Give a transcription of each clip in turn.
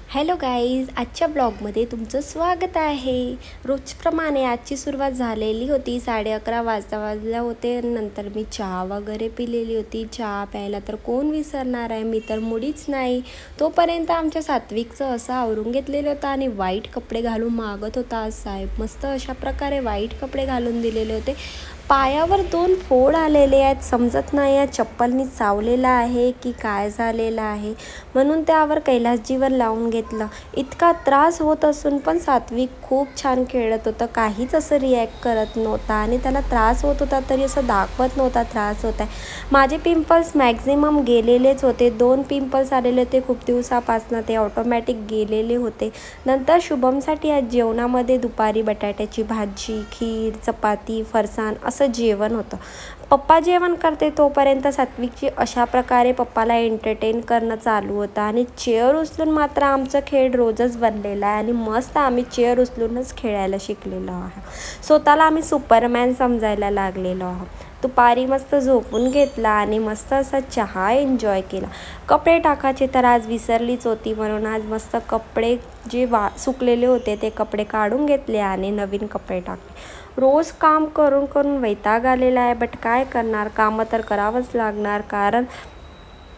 Hello guys, आजच्या ब्लॉगमध्ये तुमचं स्वागत आहे। रोजप्रमाणे आजची सुरुवात झालेली होती। 11:30 वाजले होते। नंतर मी चहा वगैरे पिलेली होती। चहा प्यायला तर कोण विसरणार आहे, मी तर मुळीच नाही। तोपर्यंत आमच्या सात्विकचं असं आवरून घेतलेलं होतं आणि वाईट कपडे घालून मागत होता। आज साहेब मस्त अशा प्रकारे वाईट कपडे घालून दिलेले होते। पायावर 2 फोड आलेले आहेत, समजत नाही या चप्पलनी चावलेला आहे की काय झालेलं आहे, म्हणून त्यावर कैलासजीवर लावून घेतलं। इतका त्रास होत असून पण सात्विक खूप छान खेळत होतं, काहीच असं रिॲक्ट करत नव्हता आणि त्याला त्रास होत होता तरी असं दाखवत नव्हता त्रास होत आहे। माझे पिंपल्स मॅक्झिमम गेलेलेच होते। 2 पिंपल्स आलेले होते खूप दिवसापासून, ते ऑटोमॅटिक गेलेले होते। नंतर शुभमसाठी आज जेवणामध्ये दुपारी बटाट्याची भाजी, खीर, चपाती, फरसाण असं जेवण होतं। पप्पा जेवण करते तोपर्यंत सात्विकची अशा प्रकारे पप्पाला एंटरटेन करणं चालू होतं आणि चेअर उचलून मात्र आमचं खेळ रोजच बनलेला आहे आणि मस्त आम्ही चेअर उचलूनच खेळायला शिकलेलो आहोत। स्वतःला आम्ही सुपरमॅन समजायला लागलेलो आहोत। दुपारी मस्त झोपून घेतला आणि मस्त असा चहा एन्जॉय केला। कपडे टाकायचे तर आज विसरलीच होती, म्हणून आज मस्त कपडे जे सुकलेले होते ते कपडे काढून घेतले आणि नवीन कपडे टाकले। रोज काम करून करून वैताग आलेला आहे, बट काय करणार, कामं तर करावंच लागणार, कारण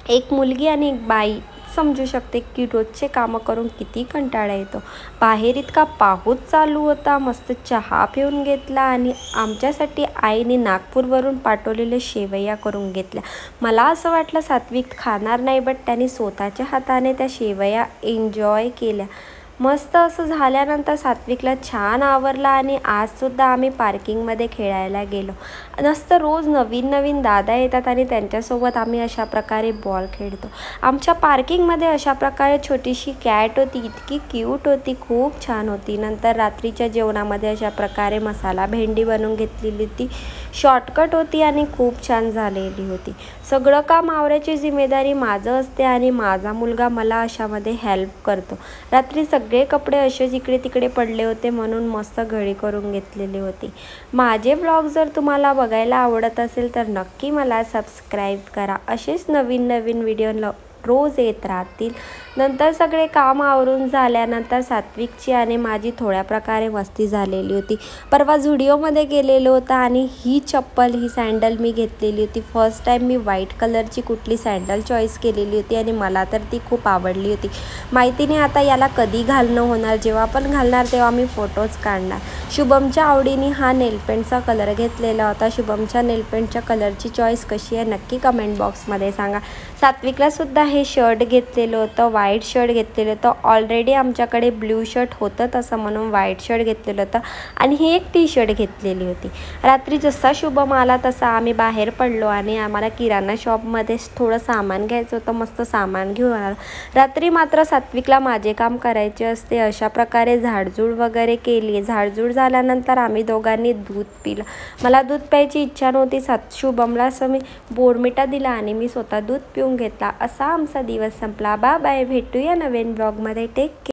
एक मुलगी आणि एक बाई समजू शकते की रोजचे कामं करून किती कंटाळा येतो। बाहेर इतका पाऊस चालू होता, मस्त चहा पिऊन घेतला आणि आमच्यासाठी आईने नागपूरवरून पाठवलेले शेवया करून घेतल्या। मला असं वाटलं सात्विक खाणार नाही, बट त्यांनी स्वतःच्या हाताने त्या शेवया एन्जॉय केल्या। मस्त असं झाल्यानंतर सात्विकला छान आवरला आणि आजसुद्धा आम्ही पार्किंगमध्ये खेळायला गेलो। नसतं रोज नवीन नवीन दादा येतात आणि त्यांच्यासोबत आम्ही अशा प्रकारे बॉल खेळतो। आमच्या पार्किंगमध्ये अशा प्रकारे छोटीशी कॅट होती, इतकी क्यूट होती, खूप छान होती। नंतर रात्रीच्या जेवणामध्ये अशा प्रकारे मसाला भेंडी बनवून घेतलेली होती, शॉर्टकट होती आणि खूप छान झालेली होती। सगळं काम आवरायची जिम्मेदारी माझं असते आणि माझा मुलगा मला अशामध्ये हेल्प करतो। रात्री सगळे कपडे असेच इकडे तिकडे पडले होते, म्हणून मस्त घडी करून घेतलेली होती। माझे ब्लॉग जर तुम्हाला बघायला आवडत असेल तर नक्की मला सबस्क्राईब करा। असेच नवीन नवीन व्हिडिओ रोज येत राहतील। नंतर सगळे काम आवरून झाल्यानंतर सात्विकची आणि माझी थोड्या प्रकारे मस्ती झालेली होती। परवा झुडिओमध्ये गेलेलो होता आणि ही चप्पल, ही सँडल मी घेतलेली होती। फर्स्ट टाईम मी व्हाईट कलरची कुठली सँडल चॉईस केलेली होती आणि मला तर ती खूप आवडली होती। माहिती नाही आता याला कधी घालणं होणार, जेव्हा पण घालणार तेव्हा मी फोटोज काढणार। शुभमच्या आवडीने हा नेलपेंटचा कलर घेतलेला होता। शुभमच्या नेलपेंटच्या कलरची चॉईस कशी आहे नक्की कमेंट बॉक्समध्ये सांगा। सात्विकला सुद्धा हे शर्ट घेतलेलं होतं, व्हाईट शर्ट घेतलेलं होतं। ऑलरेडी आमच्याकडे ब्ल्यू शर्ट होतं तसं, म्हणून व्हाईट शर्ट घेतलेलं होतं आणि ही एक टी शर्ट घेतलेली होती। रात्री जसा शुभम आला तसा आम्ही बाहेर पडलो आणि आम्हाला किराणा शॉपमध्ये थोडं सामान घ्यायचं होतं, मस्त सामान घेऊन आलो। रात्री मात्र सात्विकला माझे काम करायचे असते, अशा प्रकारे झाडझूड वगैरे केली। झाडझूड झाल्यानंतर आम्ही दोघांनी दूध पिलं। मला दूध प्यायची इच्छा नव्हती, शुभमला असं मी बोर्नव्हिटा दिला आणि मी स्वतः दूध पिऊन घेतला। असा आमचा दिवस संपला। बाय बाय, भेटूया नवीन ब्लॉगमध्ये, टेक केअर।